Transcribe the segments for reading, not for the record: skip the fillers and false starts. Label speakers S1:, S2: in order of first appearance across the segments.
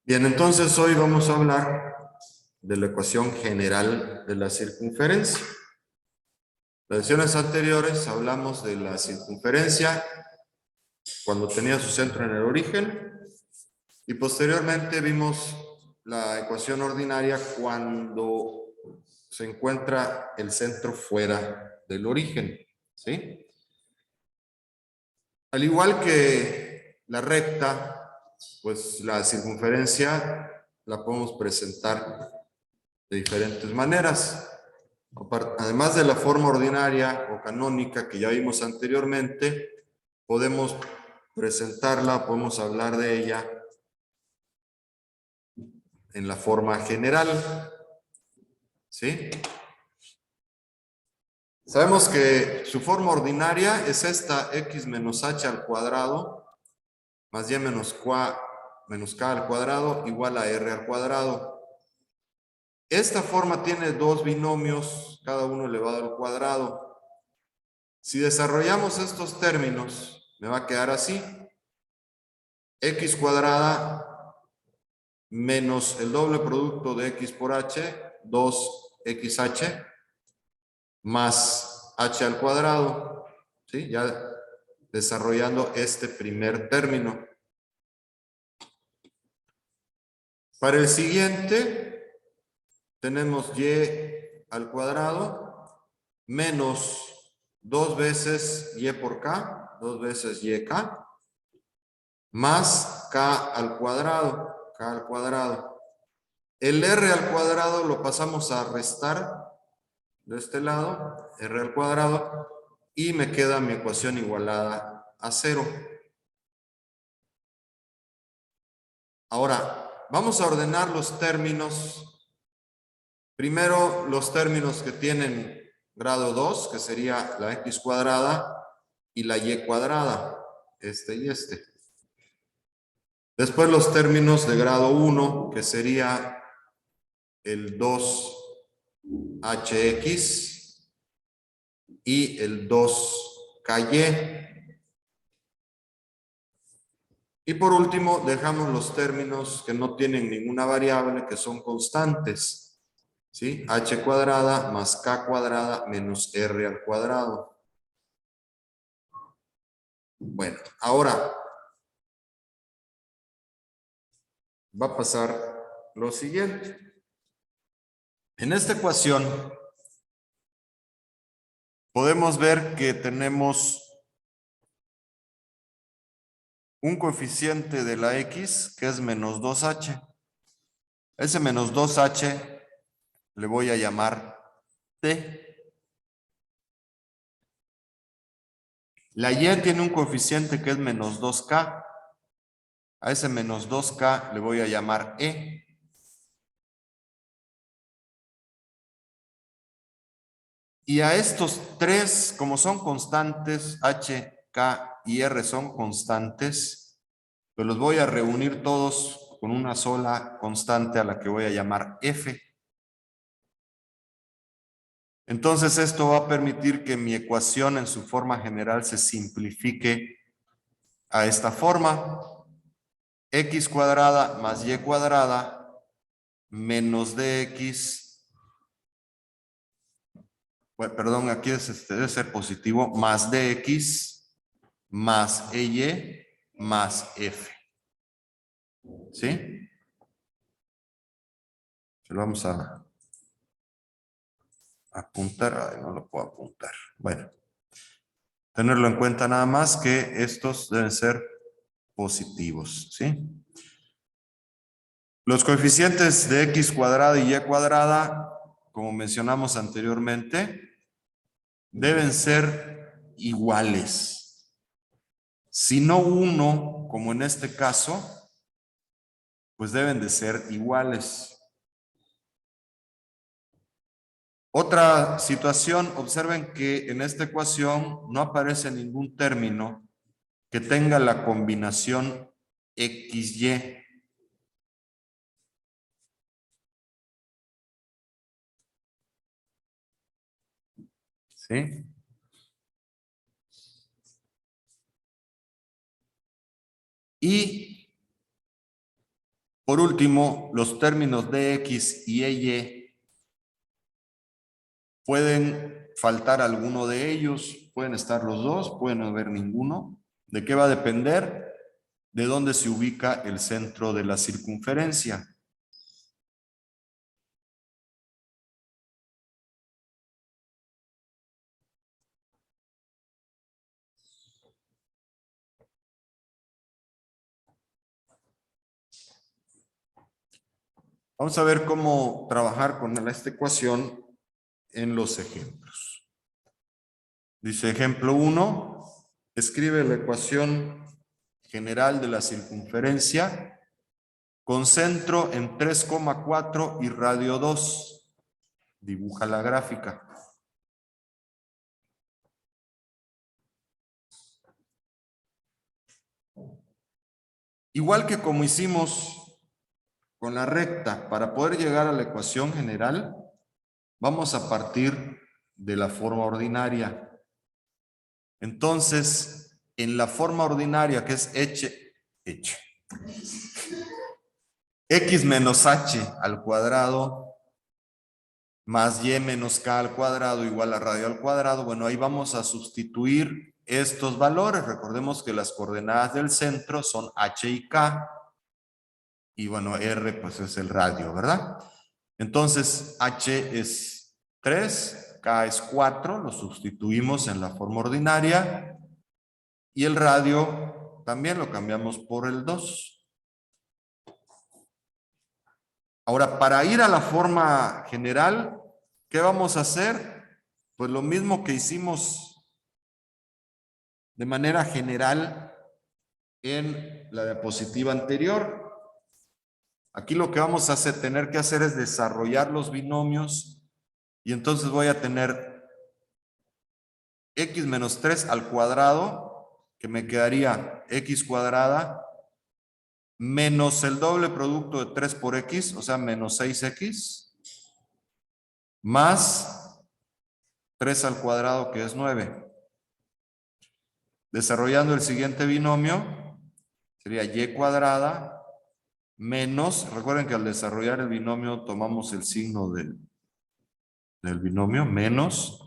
S1: Bien, entonces hoy vamos a hablar de la ecuación general de la circunferencia. En las lecciones anteriores hablamos de la circunferencia cuando tenía su centro en el origen y posteriormente vimos la ecuación ordinaria cuando se encuentra el centro fuera del origen, ¿sí? Al igual que la recta, pues la circunferencia la podemos presentar de diferentes maneras. Además de la forma ordinaria o canónica que ya vimos anteriormente, podemos presentarla, podemos hablar de ella en la forma general, ¿sí? Sabemos que su forma ordinaria es esta: x menos h al cuadrado más y menos k al cuadrado igual a r al cuadrado. Esta forma tiene dos binomios, cada uno elevado al cuadrado. Si desarrollamos estos términos, me va a quedar así: x cuadrada menos el doble producto de x por h, 2xh, más h al cuadrado, ¿sí? Ya desarrollando este primer término. Para el siguiente, tenemos y al cuadrado menos 2 veces y por k, 2 veces yk, más k al cuadrado. El r al cuadrado lo pasamos a restar de este lado, r al cuadrado, y me queda mi ecuación igualada a 0. Ahora, vamos a ordenar los términos. Primero, los términos que tienen grado 2, que sería la x cuadrada y la y cuadrada, este y este. Después los términos de grado 1, que sería el 2hx y el 2ky. Y por último, dejamos los términos que no tienen ninguna variable, que son constantes, ¿sí? H cuadrada más k cuadrada menos r al cuadrado. Bueno, ahora va a pasar lo siguiente. En esta ecuación podemos ver que tenemos un coeficiente de la x que es menos 2h. Ese menos 2h le voy a llamar t. La y tiene un coeficiente que es menos 2k. A ese menos 2k le voy a llamar e. Y a estos tres, como son constantes, h, k y r son constantes, pues los voy a reunir todos con una sola constante a la que voy a llamar f. Entonces esto va a permitir que mi ecuación en su forma general se simplifique a esta forma: x cuadrada más y cuadrada menos dx, bueno, perdón, aquí debe ser positivo, más dx más ey más f. ¿Sí? Lo vamos a apuntar. Ay, no lo puedo apuntar. Bueno, tenerlo en cuenta nada más que estos deben ser positivos, ¿sí? Los coeficientes de x cuadrada y y cuadrada, como mencionamos anteriormente, deben ser iguales. Si no uno, como en este caso, pues deben de ser iguales. Otra situación, observen que en esta ecuación no aparece ningún término que tenga la combinación XY. ¿Sí? Y Por último, los términos dx y ey pueden faltar alguno de ellos, pueden estar los dos, pueden no haber ninguno. ¿De qué va a depender? De dónde se ubica el centro de la circunferencia. Vamos a ver cómo trabajar con esta ecuación en los ejemplos. Dice ejemplo 1, escribe la ecuación general de la circunferencia con centro en 3,4 y radio 2. Dibuja la gráfica. Igual que como hicimos con la recta, para poder llegar a la ecuación general, vamos a partir de la forma ordinaria. Entonces, en la forma ordinaria, que es x menos h al cuadrado más y menos k al cuadrado igual a radio al cuadrado, bueno, ahí vamos a sustituir estos valores. Recordemos que las coordenadas del centro son h y k, y bueno, r pues es el radio, ¿verdad? Entonces, h es 3, k es 4, lo sustituimos en la forma ordinaria, y el radio también lo cambiamos por el 2. Ahora, para ir a la forma general, ¿qué vamos a hacer? Pues lo mismo que hicimos de manera general en la diapositiva anterior. Aquí lo que vamos a tener que hacer es desarrollar los binomios, y entonces voy a tener x menos 3 al cuadrado, que me quedaría x cuadrada, menos el doble producto de 3 por x, o sea, menos 6x, más 3 al cuadrado, que es 9. Desarrollando el siguiente binomio, sería y cuadrada, menos, recuerden que al desarrollar el binomio tomamos el signo del binomio, menos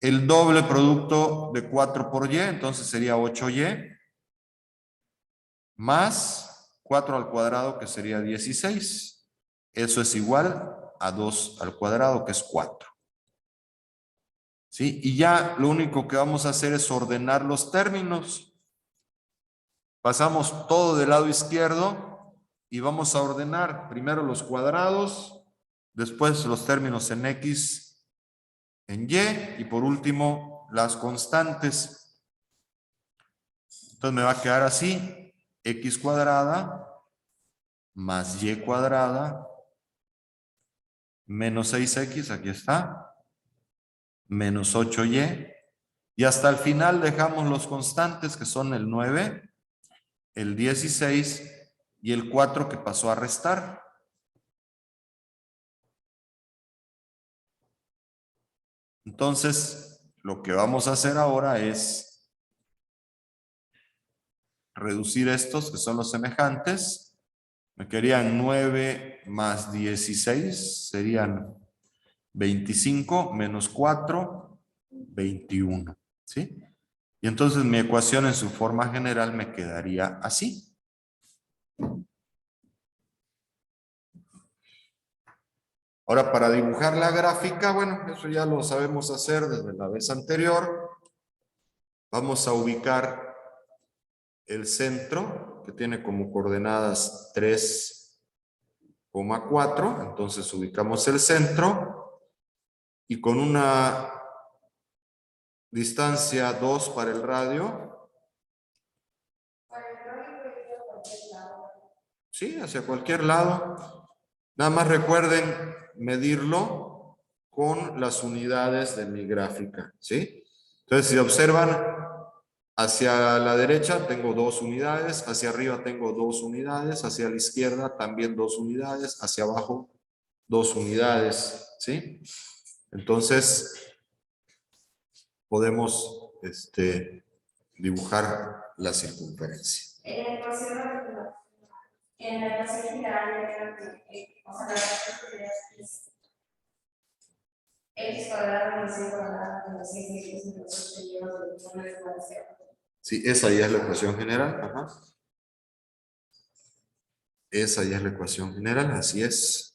S1: el doble producto de 4 por y, entonces sería 8y, más 4 al cuadrado, que sería 16. Eso es igual a 2 al cuadrado, que es 4. ¿Sí? Y ya lo único que vamos a hacer es ordenar los términos. Pasamos todo del lado izquierdo y vamos a ordenar primero los cuadrados, después los términos en x, en y por último las constantes. Entonces me va a quedar así: x cuadrada más y cuadrada menos 6x, aquí está, menos 8y, y hasta el final dejamos los constantes, que son el 9, el 16 y el 4, que pasó a restar. Entonces, lo que vamos a hacer ahora es reducir estos, que son los semejantes. Me quedarían 9 más 16, serían 25, menos 4, 21, ¿sí? Y entonces mi ecuación en su forma general me quedaría así. Ahora, para dibujar la gráfica, bueno, eso ya lo sabemos hacer desde la vez anterior. Vamos a ubicar el centro, que tiene como coordenadas 3,4. Entonces ubicamos el centro y con una distancia 2 para el radio. Sí, hacia cualquier lado. Nada más recuerden medirlo con las unidades de mi gráfica, ¿sí? Entonces, si observan, hacia la derecha tengo 2 unidades, hacia arriba tengo 2 unidades, hacia la izquierda también 2 unidades, hacia abajo 2 unidades, ¿sí? Entonces, podemos dibujar la circunferencia.
S2: En la ecuación general, o sea, la respuesta es x cuadrado menos y cuadrado menos 6x menos 8 lleva a 9 igual a 0.
S1: Sí, esa ya es la ecuación general. Ajá. Esa ya es la ecuación general, así es.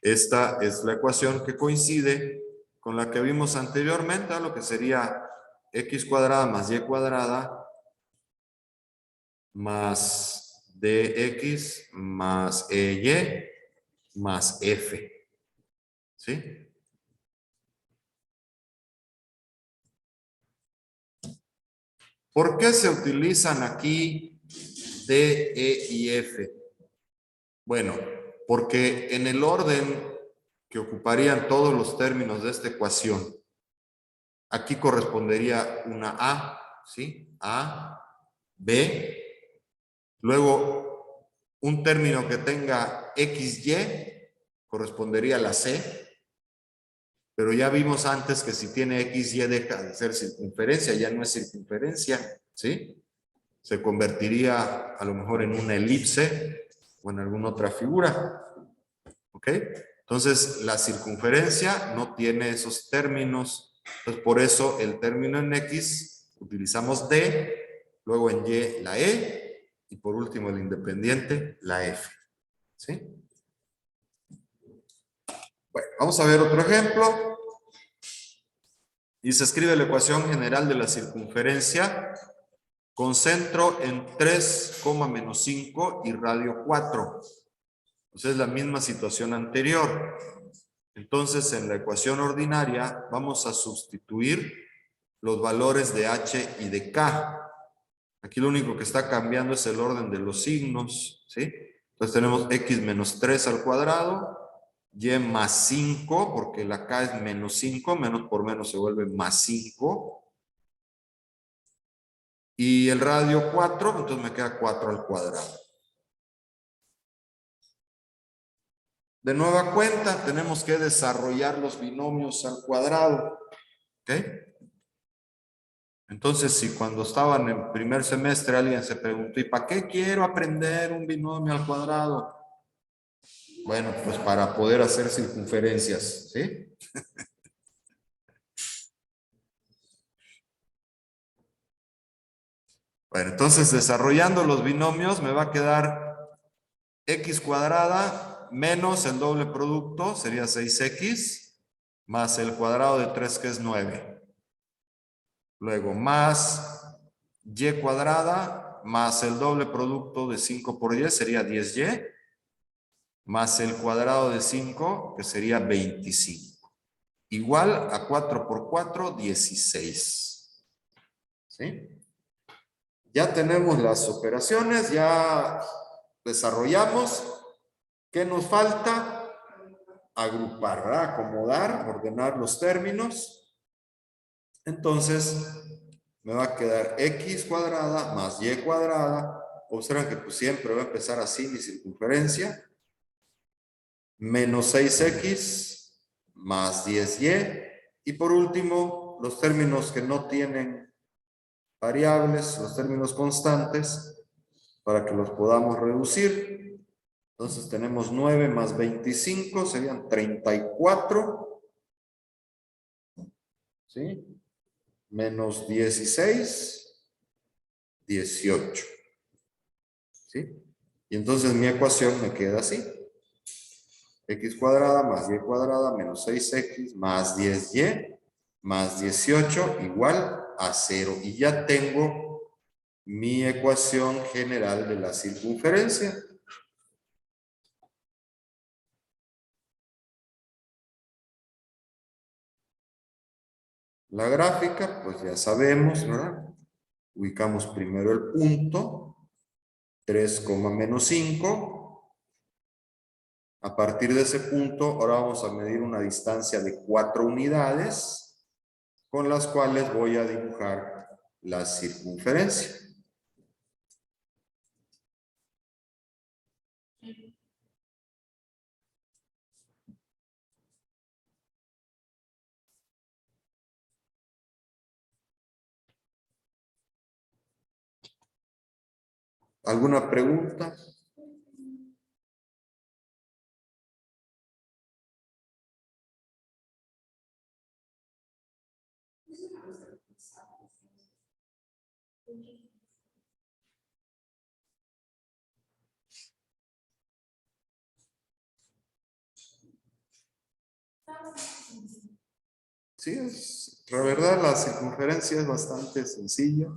S1: Esta es la ecuación que coincide con la que vimos anteriormente, lo que sería x cuadrada más y cuadrada más dx más ey más f. ¿Sí? ¿Por qué se utilizan aquí D, E y F? Bueno, porque en el orden que ocuparían todos los términos de esta ecuación, aquí correspondería una A, ¿sí? A, B, luego un término que tenga XY correspondería a la C, pero ya vimos antes que si tiene XY deja de ser circunferencia, ya no es circunferencia, ¿sí? Se convertiría a lo mejor en una elipse o en alguna otra figura. ¿Ok? Entonces, la circunferencia no tiene esos términos. Entonces, por eso el término en X utilizamos D, luego en Y la E y por último el independiente la F. ¿Sí? Bueno, vamos a ver otro ejemplo. Y se escribe la ecuación general de la circunferencia con centro en 3, menos 5 y radio 4. Entonces es la misma situación anterior. Entonces en la ecuación ordinaria vamos a sustituir los valores de h y de k. Aquí lo único que está cambiando es el orden de los signos, ¿sí? Entonces tenemos x menos 3 al cuadrado, y más 5, porque la k es menos 5, menos por menos se vuelve más 5. Y el radio 4, entonces me queda 4 al cuadrado. De nueva cuenta, tenemos que desarrollar los binomios al cuadrado. ¿Ok? Entonces, si cuando estaban en primer semestre alguien se preguntó, ¿y para qué quiero aprender un binomio al cuadrado? Bueno, pues para poder hacer circunferencias, ¿sí? Bueno, entonces desarrollando los binomios me va a quedar x cuadrada menos el doble producto, sería 6x, más el cuadrado de 3 que es 9. Luego más y cuadrada más el doble producto de 5 por 10 sería 10y, más el cuadrado de 5 que sería 25. Igual a 4 por 4, 16. ¿Sí? Ya tenemos las operaciones, ya desarrollamos. ¿Qué nos falta? Agrupar, ¿verdad? Acomodar, ordenar los términos. Entonces, me va a quedar x cuadrada más y cuadrada. Observen que pues siempre va a empezar así mi circunferencia. Menos 6x más 10y. Y por último, los términos que no tienen variables, los términos constantes, para que los podamos reducir. Entonces tenemos 9 más 25, serían 34. ¿Sí? Menos 16, 18. ¿Sí? Y entonces mi ecuación me queda así. X cuadrada más y cuadrada menos 6x más 10y más 18 igual a 0. Y ya tengo mi ecuación general de la circunferencia. La gráfica, pues ya sabemos, ¿verdad? Ubicamos primero el punto, 3, menos 5. A partir de ese punto, ahora vamos a medir una distancia de 4 unidades, con las cuales voy a dibujar la circunferencia. ¿Alguna pregunta? Sí, la verdad la circunferencia es bastante sencilla,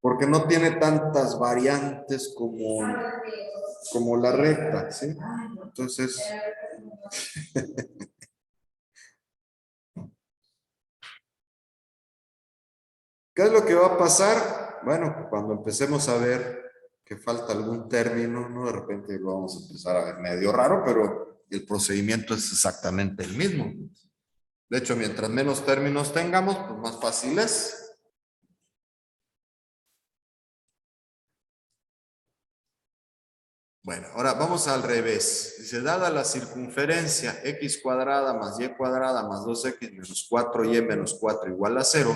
S1: porque no tiene tantas variantes como la recta, ¿sí? Entonces, ¿qué es lo que va a pasar? Bueno, cuando empecemos a ver que falta algún término, ¿no? De repente lo vamos a empezar a ver medio raro, pero el procedimiento es exactamente el mismo. De hecho, mientras menos términos tengamos, pues más fácil es. Bueno, ahora vamos al revés. Dice, dada la circunferencia x cuadrada más y cuadrada más 2x menos 4y menos 4 igual a 0,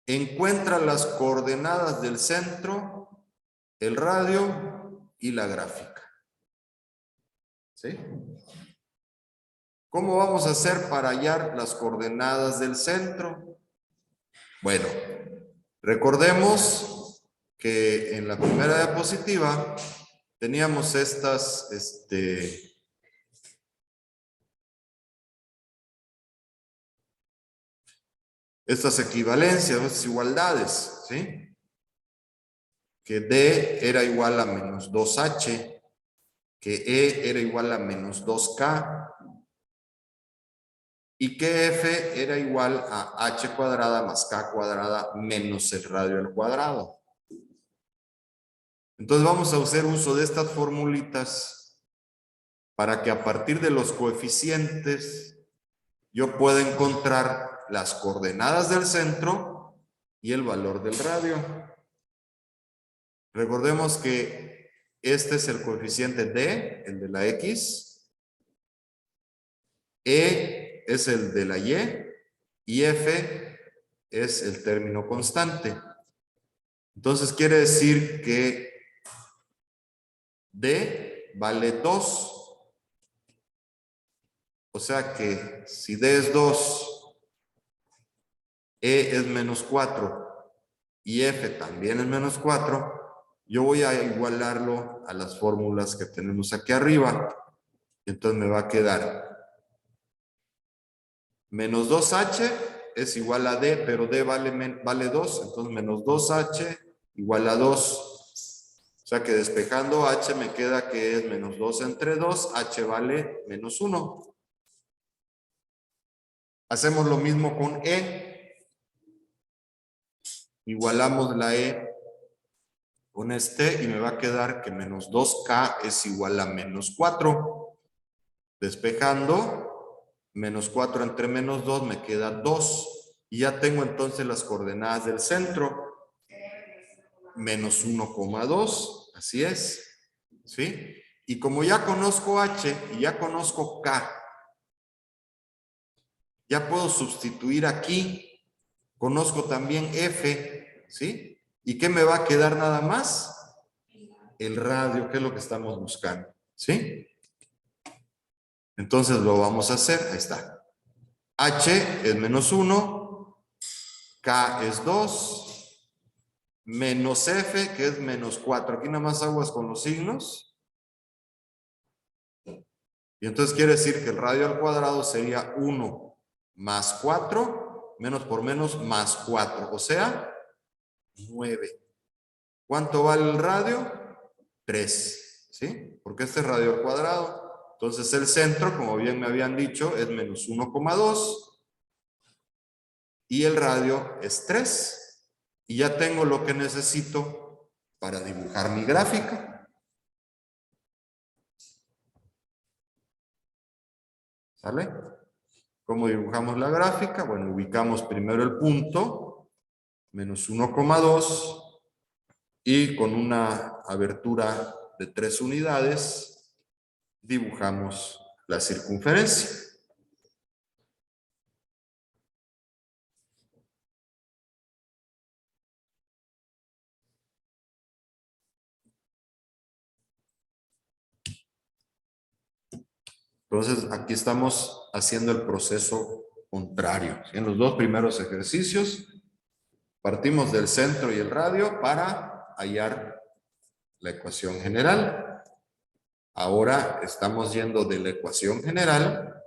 S1: encuentra las coordenadas del centro, el radio y la gráfica. ¿Sí? ¿Cómo vamos a hacer para hallar las coordenadas del centro? Bueno, recordemos que en la primera diapositiva teníamos estas equivalencias, estas igualdades, ¿sí? Que D era igual a menos 2H, que E era igual a menos 2K, y que F era igual a H cuadrada más K cuadrada menos el radio al cuadrado. Entonces vamos a hacer uso de estas formulitas para que a partir de los coeficientes yo pueda encontrar las coordenadas del centro y el valor del radio. Recordemos que este es el coeficiente D, el de la X, E es el de la y F es el término constante. Entonces quiere decir que D vale 2. O sea que si D es 2, E es menos 4 y F también es menos 4, yo voy a igualarlo a las fórmulas que tenemos aquí arriba. Entonces me va a quedar menos 2H es igual a D, pero D vale 2, entonces menos 2H igual a 2. O sea que despejando H me queda que es menos 2 entre 2, H vale menos 1. Hacemos lo mismo con E. Igualamos la E con y me va a quedar que menos 2K es igual a menos 4. Despejando, menos 4 entre menos 2 me queda 2. Y ya tengo entonces las coordenadas del centro. Menos 1,2, así es. ¿Sí? Y como ya conozco H y ya conozco K, ya puedo sustituir aquí. Conozco también F, ¿sí? ¿Y qué me va a quedar nada más? El radio, que es lo que estamos buscando, ¿sí? Entonces lo vamos a hacer, ahí está. H es menos 1, K es 2, menos F, que es menos 4. Aquí nada más aguas con los signos. Y entonces quiere decir que el radio al cuadrado sería 1 más 4, menos por menos más 4, o sea, 9. ¿Cuánto vale el radio? 3, ¿sí? Porque este es radio al cuadrado. Entonces el centro, como bien me habían dicho, es menos 1,2 y el radio es 3. Y ya tengo lo que necesito para dibujar mi gráfica. ¿Sale? ¿Cómo dibujamos la gráfica? Bueno, ubicamos primero el punto, menos 1,2, y con una abertura de 3 unidades dibujamos la circunferencia. Entonces, aquí estamos haciendo el proceso contrario. En los dos primeros ejercicios, partimos del centro y el radio para hallar la ecuación general. Ahora estamos yendo de la ecuación general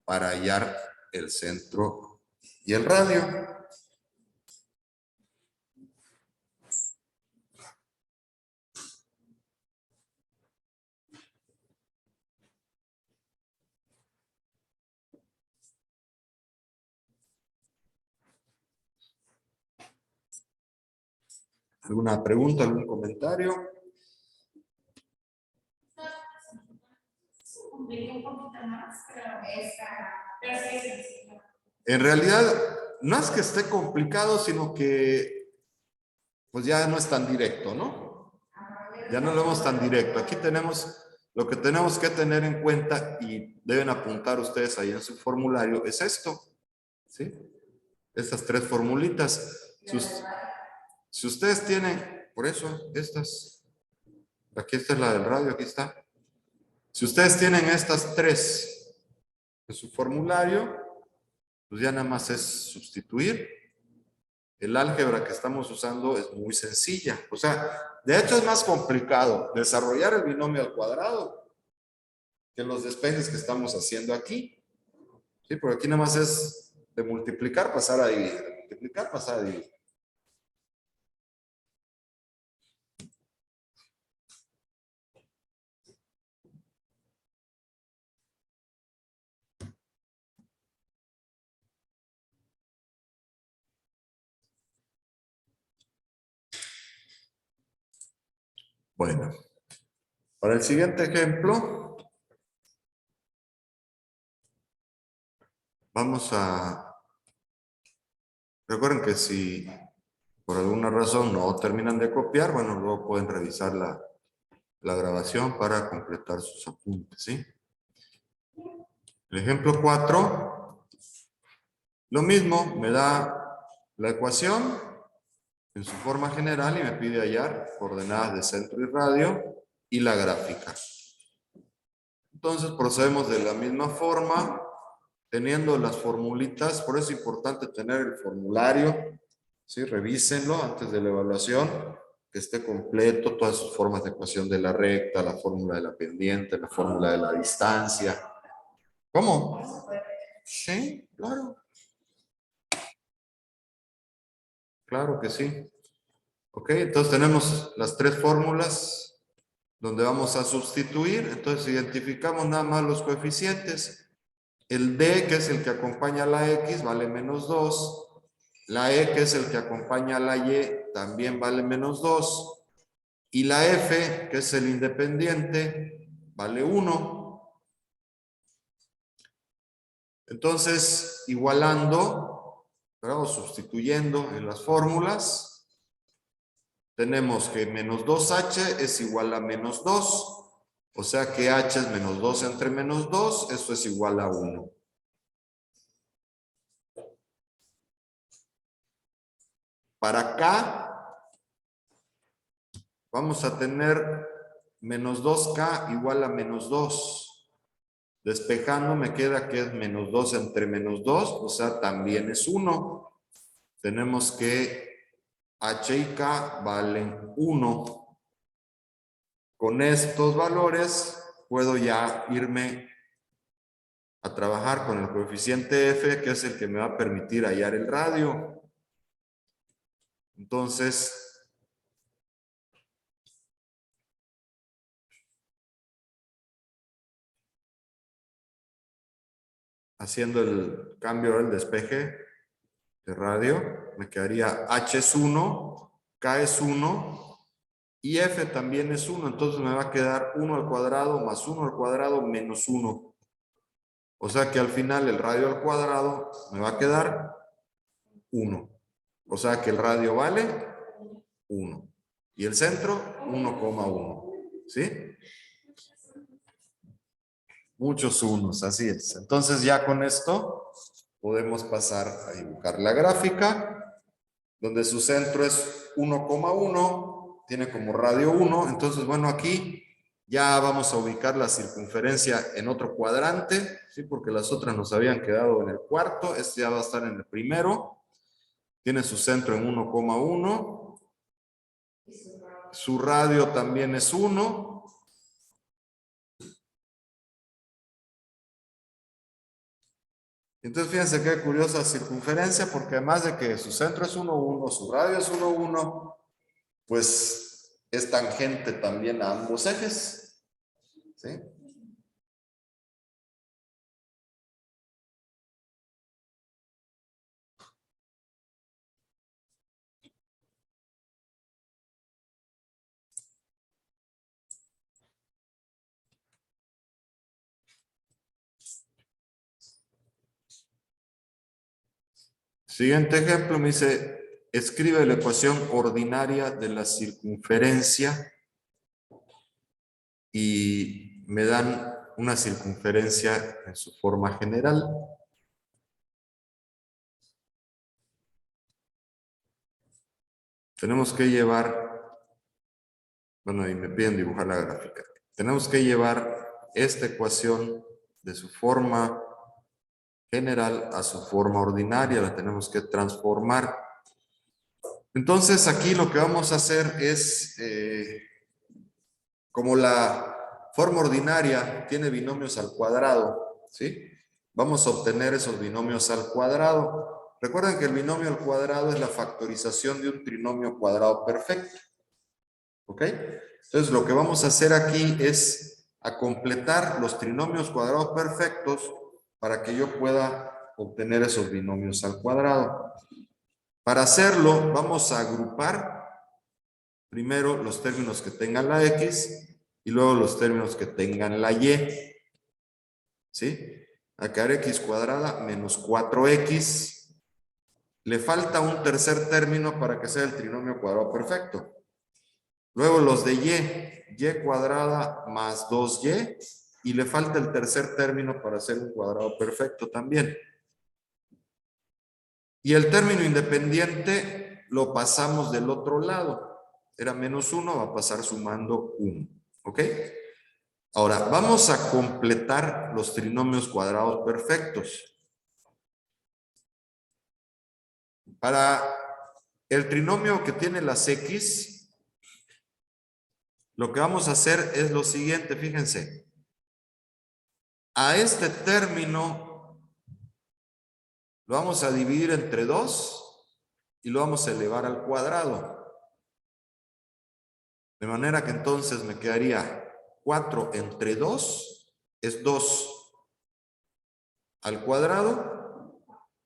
S1: para hallar el centro y el radio. ¿Alguna pregunta, algún comentario? En realidad, no es que esté complicado, sino que pues ya no es tan directo, ¿no? Ya no lo vemos tan directo. Aquí tenemos, lo que tenemos que tener en cuenta y deben apuntar ustedes ahí en su formulario es esto, ¿sí? Estas tres formulitas. Si ustedes tienen, por eso, estas, aquí esta es la del radio, aquí está. Si ustedes tienen estas tres en su formulario, pues ya nada más es sustituir. El álgebra que estamos usando es muy sencilla. O sea, de hecho es más complicado desarrollar el binomio al cuadrado que los despejes que estamos haciendo aquí. Sí, porque aquí nada más es de multiplicar, pasar a dividir, de multiplicar, pasar a dividir. Bueno, para el siguiente ejemplo, vamos a... Recuerden que si por alguna razón no terminan de copiar, bueno, luego pueden revisar la grabación para completar sus apuntes, ¿sí? El ejemplo 4, lo mismo, me da la ecuación en su forma general y me pide hallar coordenadas de centro y radio y la gráfica. Entonces procedemos de la misma forma, teniendo las formulitas, por eso es importante tener el formulario, ¿sí? Revísenlo antes de la evaluación, que esté completo, todas sus formas de ecuación de la recta, la fórmula de la pendiente, la fórmula de la distancia. ¿Cómo? Sí, claro. Claro que sí. Ok, entonces tenemos las tres fórmulas donde vamos a sustituir. Entonces identificamos nada más los coeficientes. El D, que es el que acompaña a la X, vale menos 2. La E, que es el que acompaña a la Y, también vale menos 2. Y la F, que es el independiente, vale 1. Entonces, igualando, ¿verdad? O sustituyendo en las fórmulas, tenemos que menos 2h es igual a menos 2. O sea que h es menos 2 entre menos 2, eso es igual a 1. Para acá, vamos a tener menos 2k igual a menos 2. Despejando me queda que es menos 2 entre menos 2, o sea, también es 1. Tenemos que h y k valen 1. Con estos valores puedo ya irme a trabajar con el coeficiente f, que es el que me va a permitir hallar el radio. Entonces, haciendo el cambio del despeje de radio, me quedaría h es 1, k es 1 y f también es 1. Entonces me va a quedar 1 al cuadrado más 1 al cuadrado menos 1. O sea que al final el radio al cuadrado me va a quedar 1. O sea que el radio vale 1. Y el centro, 1,1. ¿Sí? Muchos unos, así es. Entonces ya con esto podemos pasar a dibujar la gráfica, donde su centro es 1,1, tiene como radio 1. Entonces, bueno, aquí Ya vamos a ubicar la circunferencia en otro cuadrante, ¿sí? Porque las otras nos habían quedado en el cuarto. Este ya va a estar en el primero. Tiene su centro en 1,1. Su radio también es 1. Entonces fíjense qué curiosa circunferencia, porque además de que su centro es 1,1, su radio es 1,1, pues es tangente también a ambos ejes, ¿sí? Siguiente ejemplo me dice, escribe la ecuación ordinaria de la circunferencia y me dan una circunferencia en su forma general. Tenemos que llevar, bueno, y me piden dibujar la gráfica. Tenemos que llevar esta ecuación de su forma general a su forma ordinaria, la tenemos que transformar. Entonces aquí lo que vamos a hacer es, como la forma ordinaria tiene binomios al cuadrado, ¿sí? Vamos a obtener esos binomios al cuadrado. Recuerden que el binomio al cuadrado es la factorización de un trinomio cuadrado perfecto, ¿ok? Entonces lo que vamos a hacer aquí es a completar los trinomios cuadrados perfectos para que yo pueda obtener esos binomios al cuadrado. Para hacerlo, vamos a agrupar primero los términos que tengan la x y luego los términos que tengan la y. ¿Sí? Va a quedar x cuadrada menos 4x. Le falta un tercer término para que sea el trinomio cuadrado perfecto. Luego los de y cuadrada más 2y. Y le falta el tercer término para hacer un cuadrado perfecto también. Y el término independiente lo pasamos del otro lado. Era menos 1, va a pasar sumando 1. ¿Ok? Ahora, vamos a completar los trinomios cuadrados perfectos. Para el trinomio que tiene las x, lo que vamos a hacer es lo siguiente, fíjense. A este término lo vamos a dividir entre 2 y lo vamos a elevar al cuadrado. De manera que entonces me quedaría 4 entre 2 es 2 al cuadrado,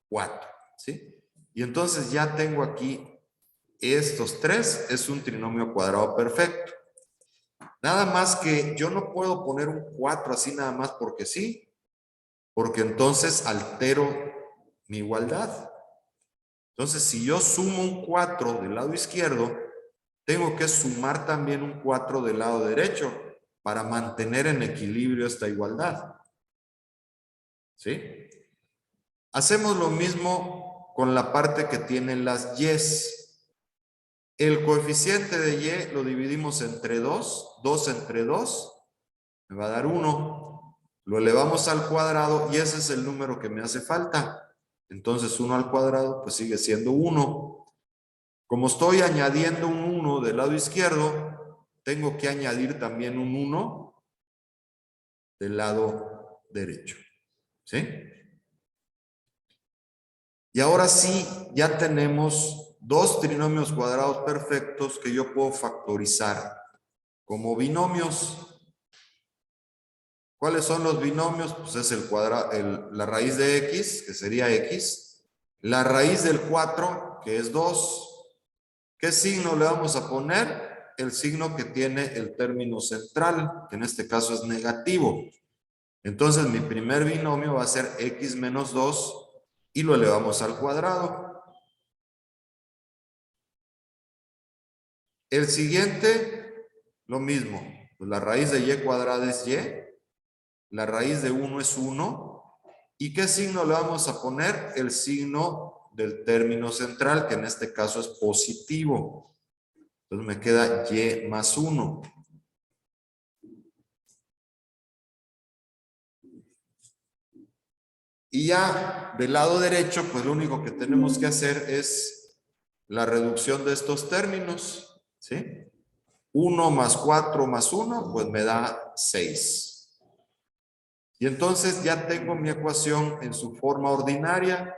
S1: 4, ¿sí? Y entonces ya tengo aquí estos tres, es un trinomio cuadrado perfecto. Nada más que yo no puedo poner un 4 así nada más porque sí, porque entonces altero mi igualdad. Entonces, si yo sumo un 4 del lado izquierdo, tengo que sumar también un 4 del lado derecho para mantener en equilibrio esta igualdad. ¿Sí? Hacemos lo mismo con la parte que tienen las y's. El coeficiente de y lo dividimos entre 2. 2 entre 2 me va a dar 1. Lo elevamos al cuadrado y ese es el número que me hace falta. Entonces 1 al cuadrado pues sigue siendo 1. Como estoy añadiendo un 1 del lado izquierdo, tengo que añadir también un 1 del lado derecho. ¿Sí? Y ahora sí, ya tenemos dos trinomios cuadrados perfectos que yo puedo factorizar como binomios. ¿Cuáles son los binomios? Pues es la raíz de x, que sería x, la raíz del 4, que es 2. ¿Qué signo le vamos a poner? El signo que tiene el término central, que en este caso es negativo. Entonces mi primer binomio va a ser x menos 2 y lo elevamos al cuadrado. El siguiente, lo mismo. Pues la raíz de y cuadrada es y. La raíz de 1 es 1. ¿Y qué signo le vamos a poner? El signo del término central, que en este caso es positivo. Entonces me queda y más 1. Y ya del lado derecho, pues lo único que tenemos que hacer es la reducción de estos términos, ¿sí? 1 más 4 más 1, pues me da 6. Y entonces ya tengo mi ecuación en su forma ordinaria.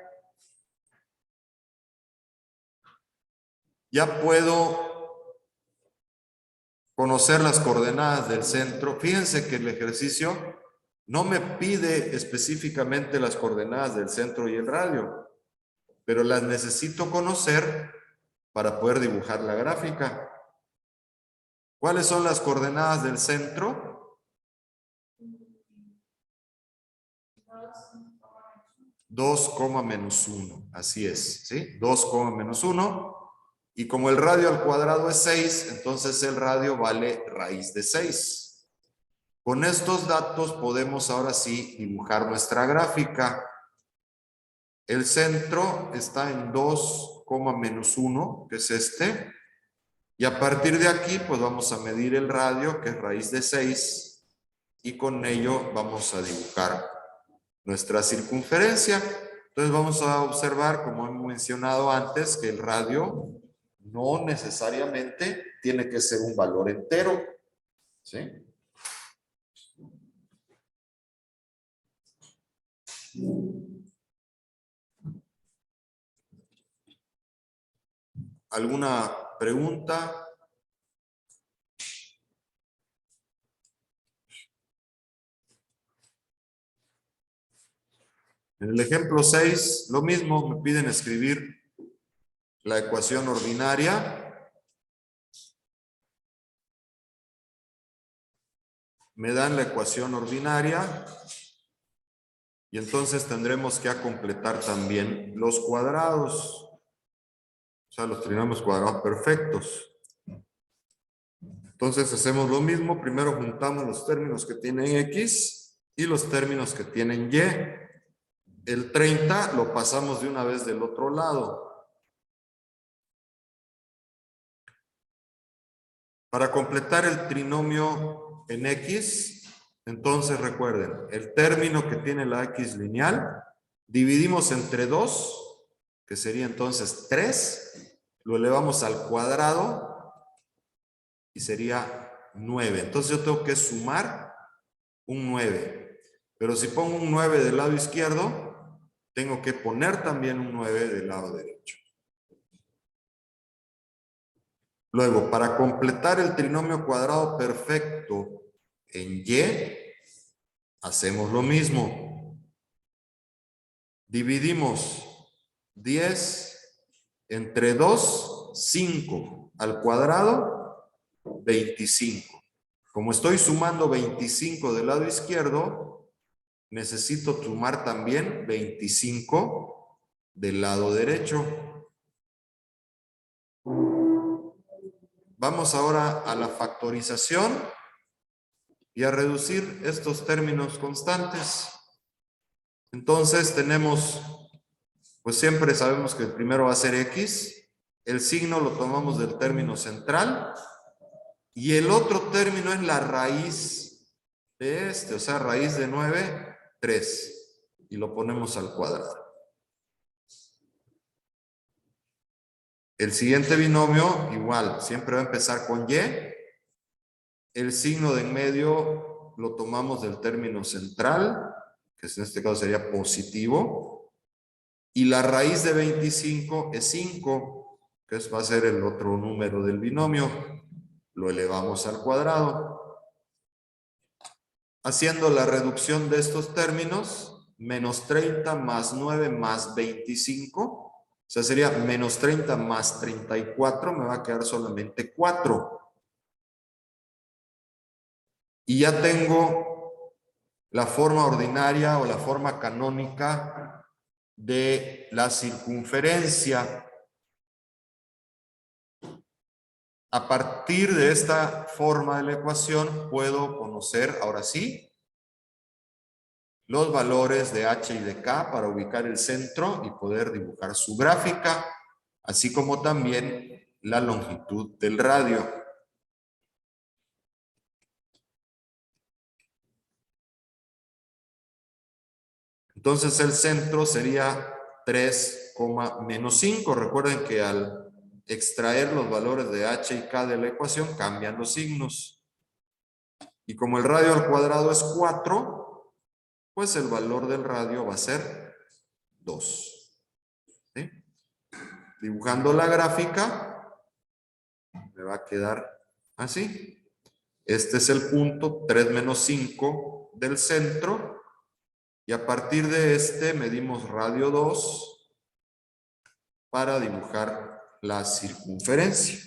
S1: Ya puedo conocer las coordenadas del centro. Fíjense que el ejercicio no me pide específicamente las coordenadas del centro y el radio, pero las necesito conocer para poder dibujar la gráfica. ¿Cuáles son las coordenadas del centro? 2, menos 1, así es, ¿sí? 2, menos 1. Y como el radio al cuadrado es 6, entonces el radio vale raíz de 6. Con estos datos podemos ahora sí dibujar nuestra gráfica. El centro está en 2, menos 1, que es este. Y a partir de aquí, pues vamos a medir el radio, que es raíz de 6. Y con ello vamos a dibujar nuestra circunferencia. Entonces vamos a observar, como hemos mencionado antes, que el radio no necesariamente tiene que ser un valor entero, ¿sí? ¿Alguna pregunta? En el ejemplo 6, lo mismo, me piden escribir la ecuación ordinaria. Me dan la ecuación ordinaria y entonces tendremos que completar también los cuadrados, o sea, los trinomios cuadrados perfectos. Entonces hacemos lo mismo, primero juntamos los términos que tienen X y los términos que tienen Y. El 30 lo pasamos de una vez del otro lado. Para completar el trinomio en X, entonces recuerden, el término que tiene la X lineal, dividimos entre 2, que sería entonces 3, lo elevamos al cuadrado y sería 9. Entonces yo tengo que sumar un 9. Pero si pongo un 9 del lado izquierdo, tengo que poner también un 9 del lado derecho. Luego, para completar el trinomio cuadrado perfecto en Y, hacemos lo mismo. Dividimos 10 entre 2, 5. Al cuadrado, 25. Como estoy sumando 25 del lado izquierdo, necesito sumar también 25 del lado derecho. Vamos ahora a la factorización y a reducir estos términos constantes. Entonces tenemos, pues siempre sabemos que el primero va a ser X, el signo lo tomamos del término central y el otro término es la raíz de este, o sea, raíz de 9, 3, y lo ponemos al cuadrado. El siguiente binomio, igual, siempre va a empezar con Y. El signo de en medio lo tomamos del término central, que en este caso sería positivo. Y la raíz de 25 es 5, que va a ser el otro número del binomio. Lo elevamos al cuadrado. Haciendo la reducción de estos términos, menos 30 más 9 más 25. O sea, sería menos 30 más 34, me va a quedar solamente 4. Y ya tengo la forma ordinaria o la forma canónica de la circunferencia. A partir de esta forma de la ecuación puedo conocer, ahora sí, los valores de h y de k para ubicar el centro y poder dibujar su gráfica, así como también la longitud del radio. Entonces el centro sería 3, menos 5. Recuerden que al extraer los valores de h y k de la ecuación cambian los signos. Y como el radio al cuadrado es 4, pues el valor del radio va a ser 2. ¿Sí? Dibujando la gráfica, me va a quedar así. Este es el punto 3 menos 5 del centro. Y a partir de este medimos radio 2 para dibujar la circunferencia.